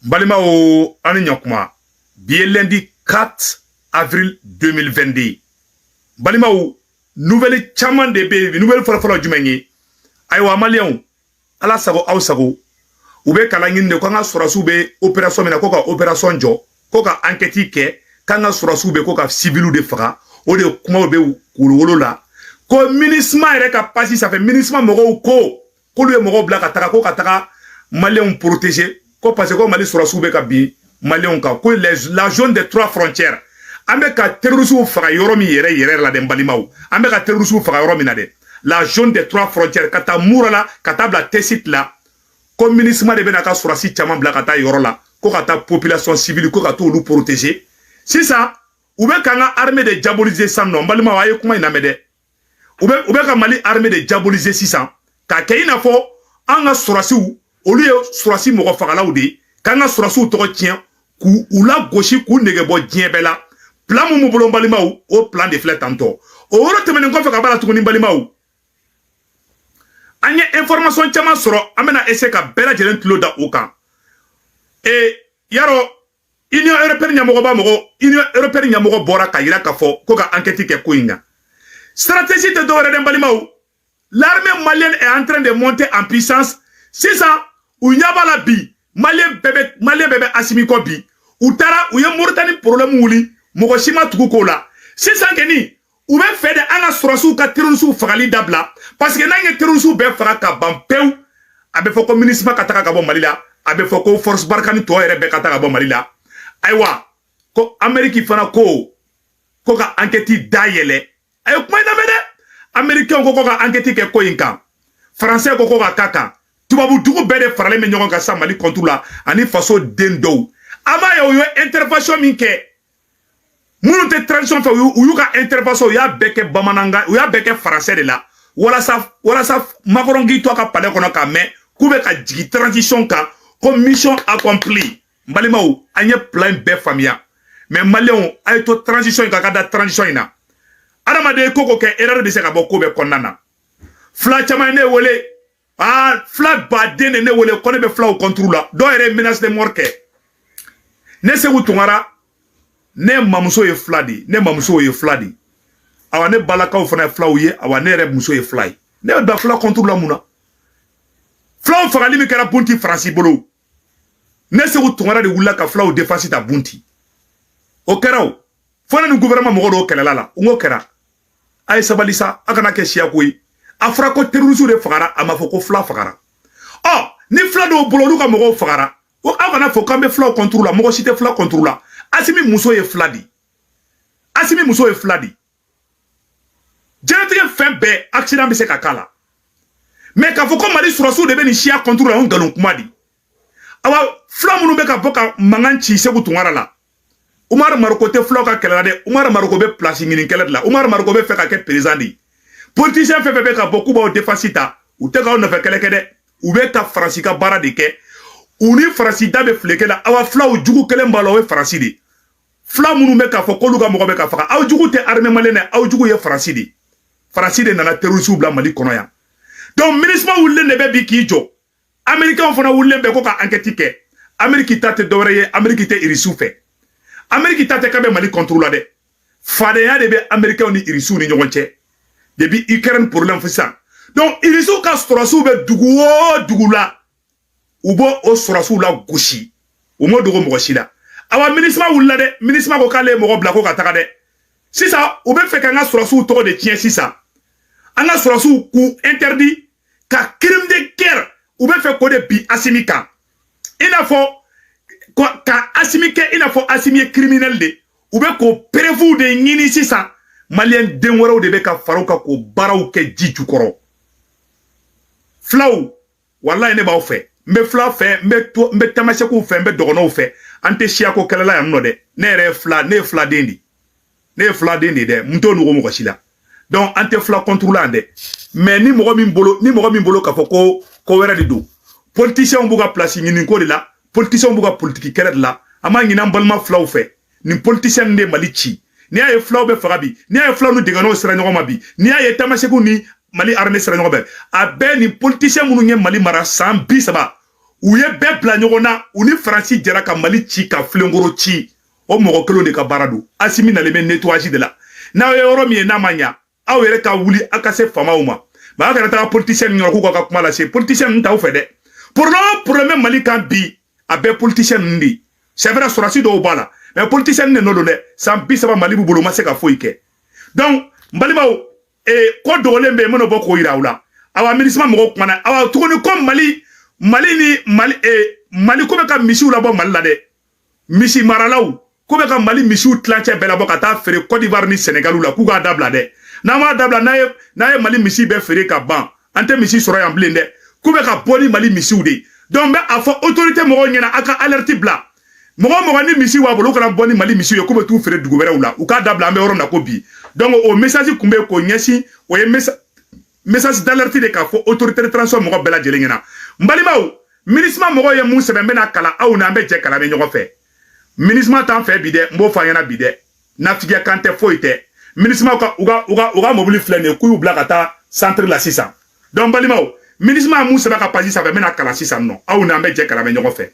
Balima o ani nyakuma bi lundi 4 avril 2022 balima o nouvelle chaman de be nouvelle fala jumenye aywa malien ala sago aw sago ube kala nginde ko nga surasu be opération mena ko ka opération jo ko ka enquête ke kanga surasu be ko ka civilu de faga o de kuma be wolo la ko ministre ere ka passer ça fait ministre mogo ko le mogo bla ka taka ko ka taka malien protéger ko parce que mali surasu be ka bi malien ka ko la zone des 3 frontières ambe ka terrorisme faga yoro mi yere la de balimaw ambe ka terrorisme faga yoro mi na de la zone des 3 frontières kata murala kata bla tesit la comme ministre de benaka surasi chaman bla kata yoro la ko kata population civile ko kata lu protéger si ça ou be kanga armée de diaboliser sans non balima waye kuma ina mede ou be ka mali armée de diaboliser 600 ka kayina fo anga surasi au lieu surasi mo ko fagala udi kanga surasi to tien ku ula goshi ku nege bo diebela plan mo bolo balima au plan de flèche tanto o woro temene ko fa ka bala tukuni balima anye information chama soro amena ese ka bela jelen tulo da okan e yaro union européenne nyamogo ba mogo union européenne nyamogo bora ka yira ka fo ko ka enquête ke ko inga stratégie de dore den balimaw l'armée malienne est en train de monter en puissance c'est ça ou nyabala bi malien bébé asimi ko bi utara ou ye Mauritanie problème wuli mogo shima tugu ko la c'est ça geni ou be fait de anga surasu ka terrorisme fagali dabla parce que nange terrorisme be faga ka bampeu abe foko ministre ka taka ka bo malila abe foko force barkani to ere be ka taka bo malila aywa ko amerique fana ko ka enquête dayele ay kuma na mede américain ko ka enquête ke ko inka français ko ka kaka tubabu dugu be de farale me nyogon ka sa mali contre la ani faso dendo ama yo intervention minke munu te transition fa u ka intervention ya beke bamananga u ya beke français de la wala sa Macron gi to ka palais kono ka mais kube ka jigi transition ka comme mission accomplie mbalimaw anye plan be famia mais malien ay to transition ka da transition ina adama de koko ke erreur de se ka bo kube konana fla chama ne wole fla badene ne wole kono be fla au contrôle do ere menace de mort ke ne se wutungara ne mamuso ye fladi ne mamuso ye fladi awa ne balakaw fana flaw ye awa ne re muso ye fly ne da fla contre la muna flaw fagali mi kera bunti franci bolo ne se wutungara de wula ka flaw défense ta bunti o keraw fona ni gouvernement mo do kelela la ngo kera ay sabalisa akana ke sia koy afra ko terrorisme de fagara ama foko fla fagara oh ni fla do bolo lu ka mo fagara o avana fo kambe flaw contre la mo cité fla contre la asimi muso ye fladi jenetige fen be accident be se ka kala mais ka fo ko mali surasu de be ni chia contre la on galon kuma di awa flamunu be ka boka manganchi se gutungara la Umar Maroko te flo ka kala de Umar Maroko be place ngini kala la Umar Maroko be fe ka ke président di politicien fe be ka boku ba defensita ou te ka on fe kala kede ou be ta francika bara de ke uni francida be fleke la awa flaw jugu kele mbalo we francidi fla munu me ka fo ko luga mo be ka faka aw jugu te armée malienne aw jugu ye francidi nana terrorisme bla mali kono ya donc ministre wulle ne be bi ki jo américain fona wulle be ko ka enquête ke amérique tate dowreye amérique te irisu fe amérique tate ka be mali contrôle de fade ya de be américain ni irisu ni nyogonche de bi Ukraine problème fisa donc irisu ka strosu be dugula ubo o surasu la gushi o mo dogo mo shila awa ministre wulla de ministre ko kale mo bla ko ka taka de sisa o be fe ka nga surasu to de tien sisa anga surasu ku interdit ka crime de guerre o be fe ko de bi asimika ina fo ka asimike ina fo asimie criminel de o be ko prévu de ngini sisa malien den woro de be ka faruka ko baraw ke jiju koro flaw wallahi ne ba o fe mbe fla fe mbe tamashe ko fe mbe dogono fe ante shia ko kala ya mnode ne re fla ne fla dendi de mto no mo shila donc ante fla contrôle ande mais ni mo min bolo ka foko ko wera di do politicien buga place ngini ko la politicien buga politique kere la ama ngina balma fla fe ni politicien de malichi ni ay fla be farabi ni ay fla no degano sera no mabi ni ay tamashe ko ni mali armée sera no be abe ni politicien munu nge mali mara 100 bisaba u ye bɛɛ bila ɲɔgɔn na u ni Faransi jɛra ka Mali ci ka filenkoro ci o mɔgɔ kelen de ka baara don Asimi nalen bɛ nettoyage de la n'aw ye yɔrɔ min ye n'a ma ɲa aw yɛrɛ ka wuli a ka se famaw ma ba a kana taga politicien ninnu ɲɔgɔn k'u ka kuma lase politicien ninnu t'aw fɛ dɛ problème Mali kan bi a bɛɛ politicien ninnu de c'est vrai sɔrɔsi dɔw b'a la mais politicien ninnu de nɔ don dɛ san 30 Mali b'u bolo u ma se ka foyi kɛ donc n balimaw ko dogolen bɛ yen n bɛn'o bɔ k'o yira aw la awa MINUSMA mɔgɔw kumana awa tuguni ko Mali ko bɛ ka misiw labɔ Mali la dɛ misi maralaw ko bɛ ka Mali misiw tilancɛ bɛɛ labɔ ka taa feere Côte d'Ivoire ni Sénégal la k'u k'a dabila dɛ n'a m'a dabila n'a ye Mali misi bɛɛ feere ka ban an tɛ misi sɔrɔ yan bilen dɛ k'u bɛ ka bɔ ni Mali misiw de donc n bɛ a fɔ autorité mɔgɔw ɲɛna a ka alerte bila mɔgɔ ni misi b'a bolo u kana bɔ ni Mali misiw ye k'u bɛ t'u feere dugu wɛrɛw la u k'a dabila an bɛ yɔrɔ min na ko bi donc o message kun bɛ k'o ɲɛsin o ye message d'alerte de k'a fɔ autorité de transition mɔgɔ bɛɛ lajɛlen ɲɛna n balimaw MINUSMA mɔgɔw ye mun sɛbɛn n bɛna kalan aw n'an bɛ jɛ kalan bɛ ɲɔgɔn fɛ MINUSMA t'an fɛ bi dɛ n b'o fɔ an ɲɛna bi dɛ nafigiya kan tɛ foyi tɛ MINUSMA u ka mobili filɛ nin ye k'u y'u bila ka taa centre la sisan donc balimaw MINUSMA mun sɛbɛn ka page sanfɛ n bɛna kalan sisan nɔ aw n'an bɛ jɛ kalan bɛ ɲɔgɔn fɛ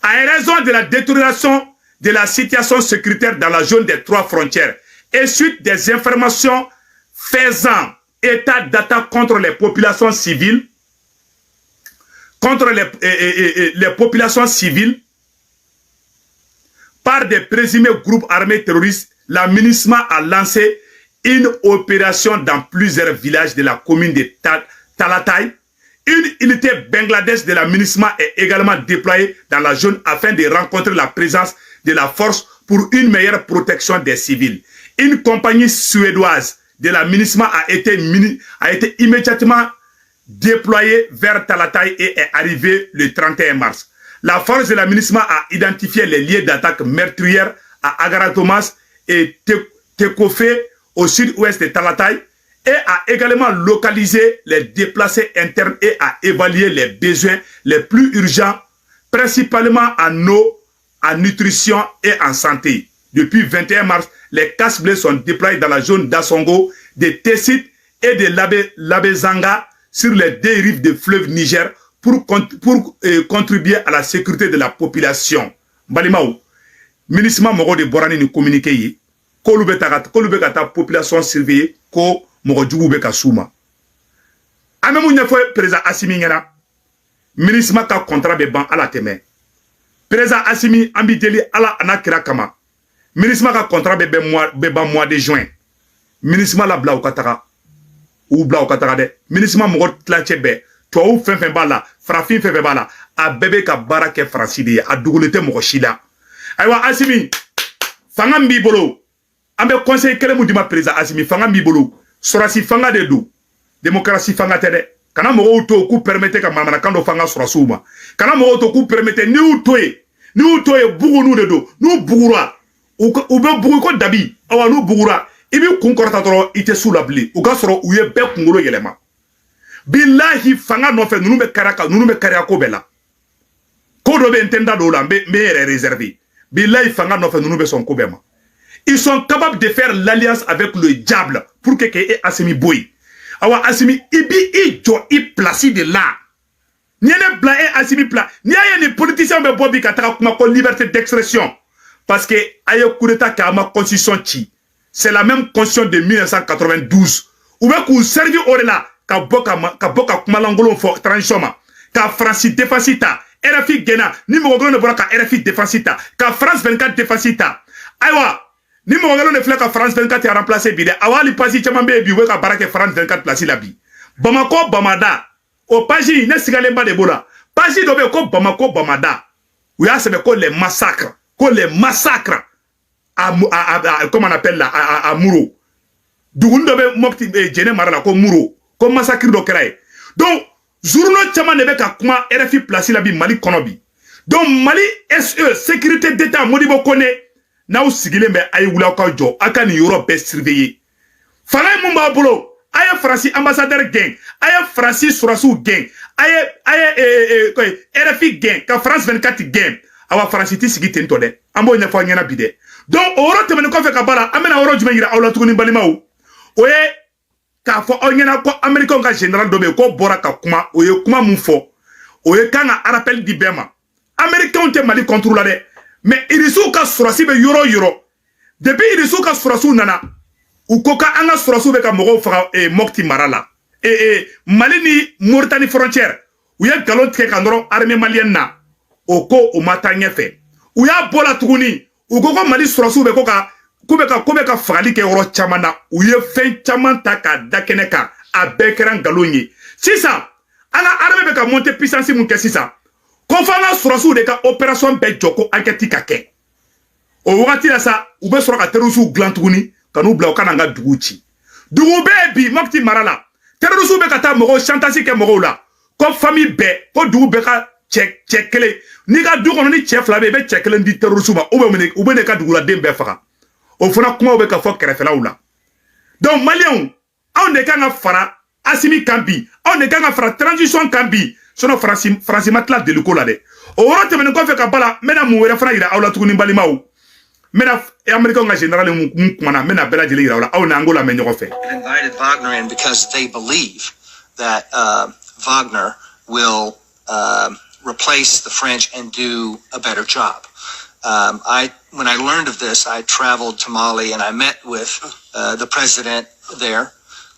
à raison de la détérioration de la situation sécuritaire dans la zone des 3 frontières et suite des informations faisant état d'attaque contre les populations civiles les populations civiles par des présumés groupes armés terroristes, la MINUSMA a lancé une opération dans plusieurs villages de la commune de Talatay. Une unité bangladesh de la MINUSMA est également déployée dans la zone afin de rencontrer la présence de la force pour une meilleure protection des civils. Une compagnie suédoise de la MINUSMA a été immédiatement déployée vers Talatay et est arrivée le 31 mars. La force de la MINUSMA a identifié les lieux d'attaque meurtrière à Agaratomas et Tekofé au sud-ouest de Talatay et a également localisé les déplacés internes et a évalué les besoins les plus urgents, principalement en eau, en nutrition et en santé. Depuis 21 mars, les casse-blés sont déployés dans la zone d'Assongo, de Tessit et de Labezanga sur les deux rives du fleuve Niger pour contribuer à la sécurité de la population. Balimaou, MINUSMA mogo de borani ni communiqué yi, kolu be ta population surveillée ko mogo jugu be ka souma. Ame mu nyefo président Assimi ngena, MINUSMA ka contrat be ban ala teme. Président Assimi ambi deli ala anakira kama. MINUSMA ka contrat be ban mois de juin. MINUSMA la bla ukataka. Ou bla ukataka de. MINUSMA mogo tlanche be. Toi ou fen bala, frafin fen bala, a bébé ka barake francide, a dougolete mokoshila. Aywa Assimi, fanga mbibolo, ambe conseil kele moudima président Assimi, fanga mbibolo, sorasi fanga de do, démocratie fanga tede, kana mogo uto ku permette ka mamana kando fanga sorasuma, kana mogo uto ku permette ni utoye bugu nou de do, nou bugura, ou be bugu ko dabi, awa nou bugura, ibi kunkorta toro ite sou la bli, ou ka soro ouye be kungolo yelema. Billahi fanga no fe nunu be karaka ko bela ko do be entenda do la be réservé billahi fanga no fe nunu be son ko bema ils sont capables de faire l'alliance avec le diable pour que Assimi boy awa Assimi ibi ijo i placé de là niene bla Assimi pla ni aye ni politicien be bobi kataka kuma ko liberté d'expression parce que aye coup d'état ka ma constitution chi c'est la même constitution de 1992 ou be ku servi orela ka boka kumalangolo fo transition ma ka France defensita RFI gena ni mo golo ne bora ka RFI defensita ka France 24 defensita aywa ni mo golo ne fla ka France 24 a remplacer bi de awali pasi chama be bi we ka barake France 24 place la bi Bamako Bamada o pagi ne sigalemba de bola pagi do be ko Bamako Bamada ou ya sebe ko les massacres à comment on appelle là à Mouro dugundo be mokti jene marala ko Mouro comme massacre do keraye donc journaux chama ne be ka kuma RFI place la bi Mali konobi donc Mali SE sécurité d'état modibo kone na u sigile be ay wula ka jo aka ni Europe be surveiller fala mumba bolo aye Francis ambassadeur gang aye Francis Sourassou gang aye RFI gang ka France 24 gang awa France ti sigi tento de ambo nya fa nyana bide donc oro temene ko fe ka bala amena oro jume ngira awla tukuni balima o oye ka fo onyena ko American ka general dobe ko bora ka kuma oye kuma mun fo o ye kan ka rappel di bɛɛ ma américain tɛ Mali contrôle la dɛ mais irisiw ka sɔrɔsi bɛ yɔrɔ yɔrɔ depuis irisiw ka sɔrɔsiw nana u ko ka an ka sɔrɔsiw bɛ ka mɔgɔw faga Mopti mara la Mali ni Mauritanie frontière u ye galon tigɛ ka nɔrɔ armée malienne na o ko o ma taa ɲɛfɛ u y'a bɔ la tuguni u ko Mali sɔrɔsiw bɛ ko bɛ ka fagali kɛ yɔrɔ caman na u ye fɛn caman ta ka da kɛnɛ kan a bɛɛ kɛra ngalon ye sisan an ka armée bɛ ka monter puissance mun kɛ sisan ko fo an ka sɔrɔsiw de ka opération bɛɛ jɔ ko enquête ka kɛ o wagati la sa u bɛ sɔrɔ ka terrorisiw dilan tuguni ka n'u bila u kana an ka dugu ci dugu bɛɛ bi Mopti mara la terrorisiw bɛ ka taa mɔgɔw chantage kɛ mɔgɔw la ko famille bɛɛ ko dugu bɛɛ ka cɛ kelen n'i ka du kɔnɔ ni cɛ fila bɛ i bɛ cɛ kelen di terrorisiw ma u bɛ ne ka duguladen bɛɛ faga o fana kumaw bɛ ka fɔ kɛrɛfɛlaw la donc maliyɛnw anw de kan ka fara Assimi kan bi anw de kan ka fara transition kan bi sinon Faransi ma tila deliko la dɛ o yɔrɔ tɛmɛnen kɔfɛ ka bala n bɛna mun wɛrɛ fana yira aw la tuguni balimaw n bɛna américain ka général mun kumana n bɛna bɛɛ lajɛlen yira aw la aw na an k'o lamɛn ɲɔgɔn fɛ. Invited Wagner in because they believe that Wagner will replace the French and do a better job. When I learned of this, I traveled to Mali and I met with the president there,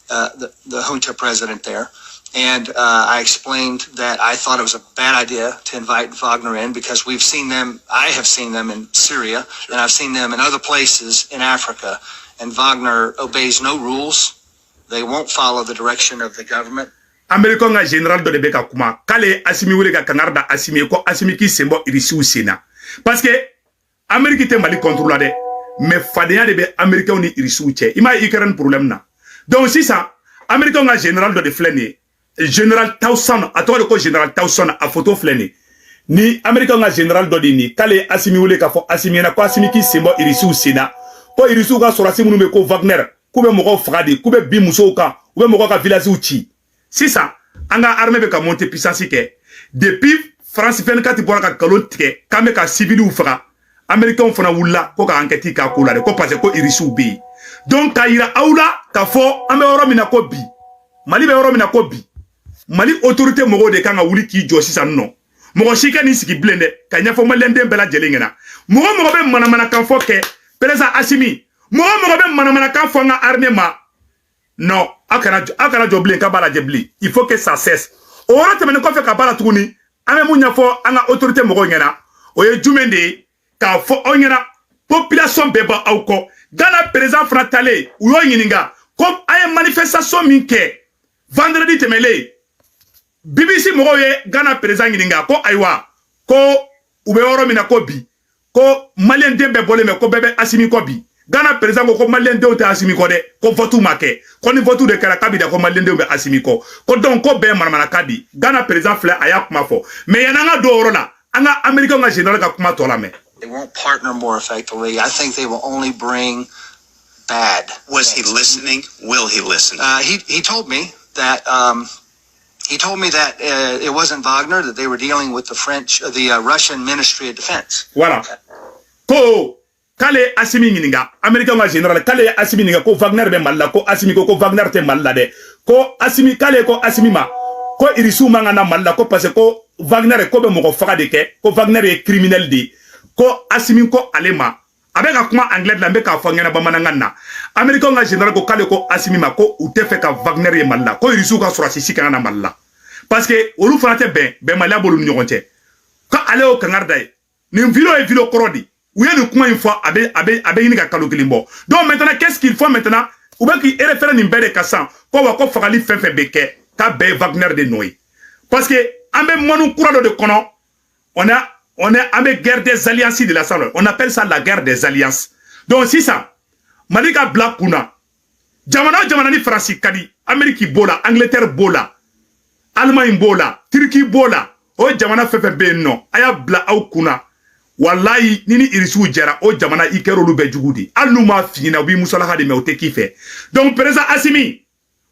the junta president there, and I explained that I thought it was a bad idea to invite Wagner in because we've seen them, I have seen them in Syria, and I've seen them in other places in Africa, and Wagner obeys no rules. They won't follow the direction of the government. American nga général do de beka kuma kale Assimi wele ka kangarda Assimi ko Assimi ki sembo irisi sena parce que Amerique te Mali contrôle de mais fadenya de be Americain ni irisi che ima Ukraine problème na donc si ça American nga général do de flene général Towson atore ko général Towson a photo flene ni American nga général do de ni kale Assimi wele ka fo Assimi na ko Assimi ki sembo irisi sena ko irisi ka so Assimi nu ko Wagner ku be moko fradi ku be bi muso ka u be moko ka village uchi. Si ça, on a armé avec un monté puissance depuis France 24 pour la calon tige, quand ka civil ou fera, Américain fana wula, ko ka enquête ka kola, ko parce ko irisu bi. Donc ka ira aula ka fo ame oro mina ko bi. Mali be oro mina ko bi. Mali autorité mogo de kan wuli ki jo sisa non. Mogo shika ni siki blende, ka nyafo malende bela jelengena. Mogo be manamana kan fo ke, président Assimi. Mogo be manamana kan fo nga armée ma. Non, akana jobli ka bala jebli. Il faut que ça cesse. O wara temene ko fe ka bala tuguni, ame munya fo anga autorité mogo ngena. O ye jumende ka fo onyena population beba auko. Gana président fratale uyo nyininga comme aye manifestation minke vendredi temele. BBC mogo ye Gana président nyininga ko aywa ko ube oro mina ko bi ko malien dembe bole me ko bebe Assimi ko bi. Gana président ko malien de te Assimi ko de ko votu make ko ni votu de kala kabida ko malien de be Assimi ko donc ko be manamana kadi Gana président fle aya kuma fo mais yananga do oro la anga America nga général ka kuma to la me they won't partner more effectively. I think they will only bring bad. Was he listening? Will he listen? He told me that it wasn't Wagner, that they were dealing with the Russian Ministry of Defense. Voilà. Ko kale Assimi nginga America nga général kale Assimi nginga ko Wagner be malla ko Assimi ko Wagner te malla de ko Assimi kale ko Assimi ma ko irisu manga na malla ko parce ko Wagner ko be mo ko faga de ke ko Wagner est criminel di ko Assimi ko alema avec kuma anglais la mbeka fo ngena bamananga na America nga général ko kale ko Assimi ma ko ou te fe ka Wagner ye malla ko irisu ka sura sisi kana malla parce que olu frate ben malla bolu nyonte ko ale o kangarda ni vilo e vilo korodi ou y'a le coin une fois abe ni ka kalo kilimbo donc maintenant qu'est-ce qu'il faut maintenant ou bien qui référent ni bere kassan ko wa ko fagali fefe beke ka be Wagner de noy parce que ambe monu kurado de kono on est avec guerre des alliances de la salle on appelle ça la guerre des alliances donc si ça malika black kuna jamana ni France kadi Amérique bola Angleterre bola Allemagne bola Turquie bola o jamana fefe be no aya bla au kuna wallahi nini irisu jara o jamana ikerolu be jugudi aluma fina bi musalaha de me o te kife donc président Assimi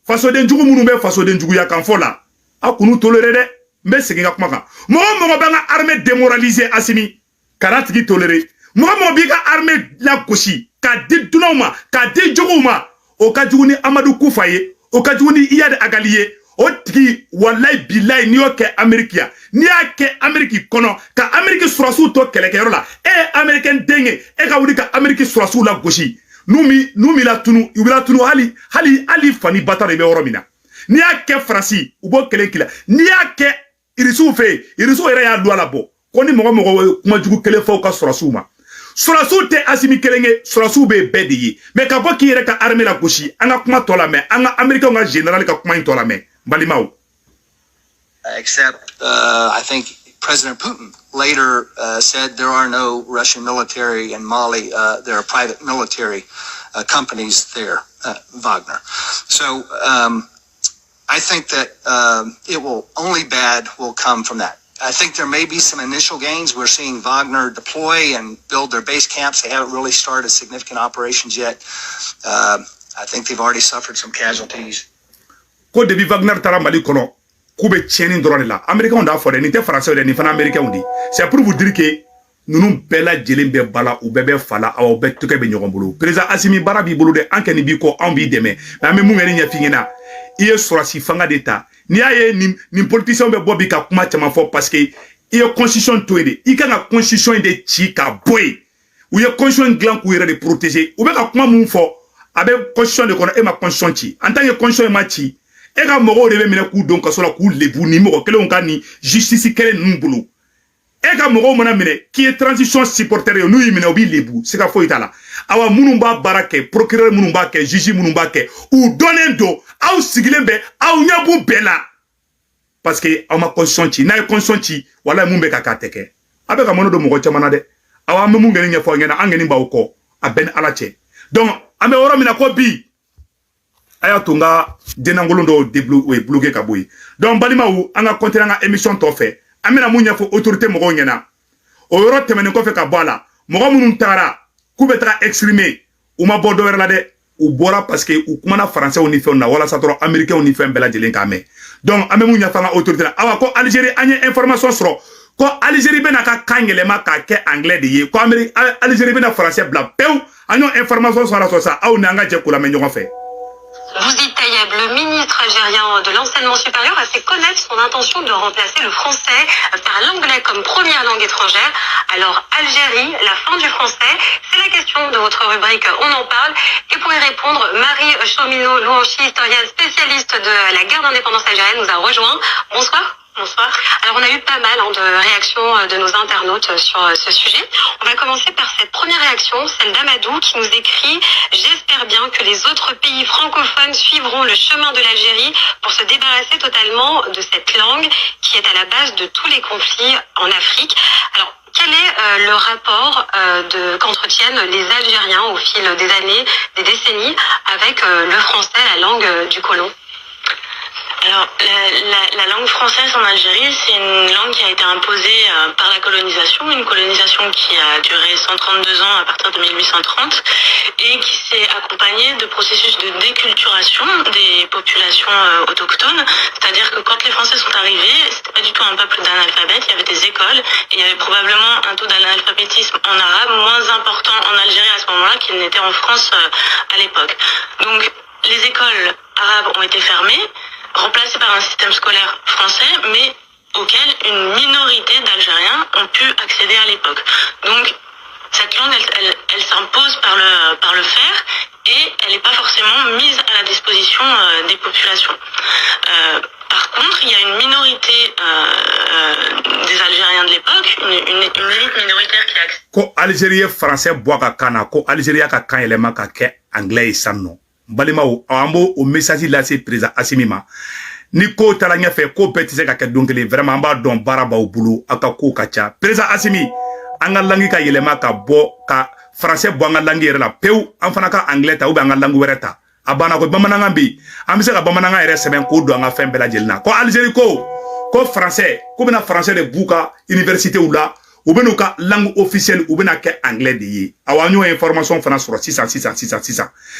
faso den jugu munu be faso den jugu ya kan fola akunu toléré de mbe seginga kuma kan mo banga armée démoraliser Assimi karatigi toléré mo bi ka armée la koshi ka di dunoma ka di juguma o ka juguni Amadou Koufaye o ka juguni Iyad Agaliye o tigi wallahi billahi ni yo ke Amerikia ni ya ke Ameriki kono ka Ameriki surasu to kelekero la American denge ka wuli ka Ameriki surasu la goshi numi la tunu ubila tunu hali fani batare be oromina ni ya ke Fransi ubo kelekila ni ya ke irisu ere ya loi la bo koni mogo kuma jugu kele fo ka surasu ma surasu te asimi kelenge surasu be bedi mais ka bo ki yere ka armée la goshi anga kuma tola me anga Amerika nga general ka kuma tola me balimao except I think President Putin later said there are no Russian military in Mali. There are private military companies there, Wagner. So I think that only bad will come from that. I think there may be some initial gains. We're seeing Wagner deploy and build their base camps. They haven't really started significant operations yet. I think they've already suffered some casualties. Ko debi Wagner tara Mali kono kube tieni drone la Américains da fo de ni te français de ni fana Américains di c'est pour vous dire que nous bela jelen be bala ou bebe fala aw be tuke be nyogon bulu président Assimi Bara bi bulu de ankeni bi ko an bi deme na me mu ngeni nya fingina iye sorasi fanga d'etat ni aye ni politicien be bobi ka kuma chama fo parce que iye constitution to ede ikanga constitution de chi ka boy ou ye constitution glan ku yere de protéger ou be ka kuma mu fo abe constitution de kono e ma constitution chi en tant que constitution ma chi e ka mogo de be mine ku don ka so la ku lebu ni mogo kele on ka ni justice kele numbulu e ka mogo mona mine qui est transition supporter yo nu yimine obi lebu se ka fo itala awa munumba barake procureur munumba ke juge munumba ke ou donendo aw sigilembe aw nyabu bela parce que aw ma constitution chi na constitution chi wala mumbe ka kateke abe ka mono do mogo chamana de awa me mu ngeni nya fo ngena angeni ba ko aben alache donc ame oro mina ko bi aya tunga denangolo do débloquer ka boy donc balima wu anga continuer nga émission to fait amina munya fo autorité mogo ngena o yoro temene ko fe ka bala mogo munun tara kubeta exprimer uma bodo wera la de u bora parce que u kuma na français oni fe na wala satoro américain oni fe bela jelen kame donc ame munya fa nga autorité awa ko Algérie anye information soro ko Algérie be na ka kangele ma ka ke anglais de ye ko Algérie be na français bla pew anyo information soro so sa aw nanga je kula me nyogo fe Bouzid Tayeb, le ministre algérien de l'enseignement supérieur, a fait connaître son intention de remplacer le français par l'anglais comme première langue étrangère. Alors, Algérie, la fin du français, c'est la question de votre rubrique On en parle. Et pour y répondre, Marie Chomino-Louanchi, historienne spécialiste de la guerre d'indépendance algérienne, nous a rejoint. Bonsoir. Bonsoir. Alors on a eu pas mal de réactions de nos internautes sur ce sujet. On va commencer par cette première réaction, celle d'Amadou qui nous écrit « J'espère bien que les autres pays francophones suivront le chemin de l'Algérie pour se débarrasser totalement de cette langue qui est à la base de tous les conflits en Afrique. » Alors quel est le rapport qu'entretiennent les Algériens au fil des années, des décennies avec le français, la langue du colon? Alors, la langue française en Algérie, c'est une langue qui a été imposée par la colonisation, une colonisation qui a duré 132 ans à partir de 1830 et qui s'est accompagnée de processus de déculturation des populations autochtones. C'est-à-dire que quand les Français sont arrivés, c'était pas du tout un peuple d'analphabètes, il y avait des écoles et il y avait probablement un taux d'analphabétisme en arabe moins important en Algérie à ce moment-là qu'il n'était en France à l'époque. Donc, les écoles arabes ont été fermées, remplacé par un système scolaire français, mais auquel une minorité d'Algériens ont pu accéder à l'époque. Donc, cette langue, elle s'impose par le fer et elle n'est pas forcément mise à la disposition des populations. Par contre, il y a une minorité des Algériens de l'époque, une élite minoritaire qui a accès. Ko Algérie français boaka kana ko Algérie ka kan elema ka ke anglais sanno. Balima o ambo o message là c'est président Assimi ma ni ko tala nya fe ko petise ka ke donkele vraiment ba don baraba o bulu aka ko kacha président Assimi anga langi ka yelema ka bo ka français bo anga langi la peu an fana ka anglais ta ou anga langi wereta abana ko bamananga bi amse ka bamananga ere seben ko do anga fen bela jelna ko Algérie ko français ko bena français de buka université ou là ou bien ka langue officielle ou bien ka anglais de yi awanyo information fana sur 600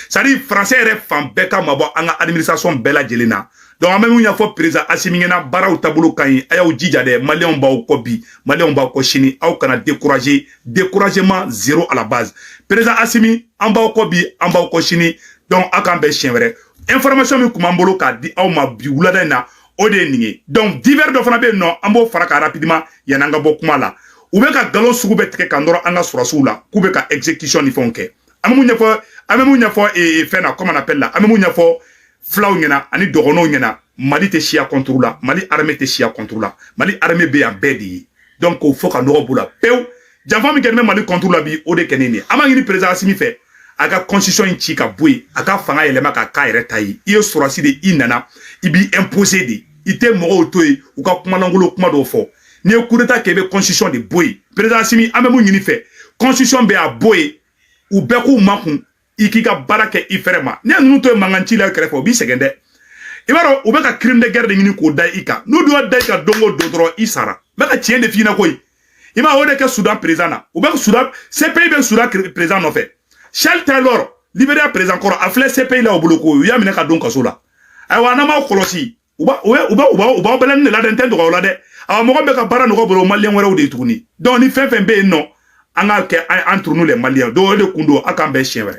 ça dit français est fan beka mabo anga administration bela jelena donc même une fois président Assimi ngena bara ou tabulu kan ayaw jija de malien ba ko bi malien ba ko chini aw kana découragement zéro à la base président Assimi en ba ko bi en ba ko chini donc akan be chien vrai information min kuma mbolo ka di aw ma bi wulada na o de ninge donc divers do fana be non ambo faraka rapidement yananga bo kuma la ou be ka galon sugu be teke kandoro anga surasiw la ku be ka execution ni fonke amemu nyafo e fena comment on appelle là amemu nyafo flaw nyena ani dogono nyena Mali te chia contre la Mali armée te chia contre la Mali armée be en bedi donc il faut ka no bula pew janfa mi kenme Mali contre la bi o de kenene ama ngini président Assimi fait aga constitution in chika boui aga fanga elema ka ka ere tayi iyo surasi de inana ibi imposé de ite moro toy ou ka kuma langolo kuma do fo ni coup d'état kebe constitution de boui président Assimi amemu ngini fait constitution be a boui ou be ku makun ikika barake iferema ne nunu to manganchi la krefo bi segende ibaro ou be ka crime de guerre de ngini ko dai ika no do dai ka dongo dodro isara be ka tien de fina koy ima ode ke Soudan président ou be Soudan CPI be Soudan président no fait Charles Taylor libéré à présent encore a fait CPI là au bloco ya mina ka don kaso la ay wana ma kolosi uba belen la den tendo wala de awa mo be ka bara no bolo malien wara de tourni donc ni fin be non anga ke entre nous les maliens do de kundo akambe chien vrai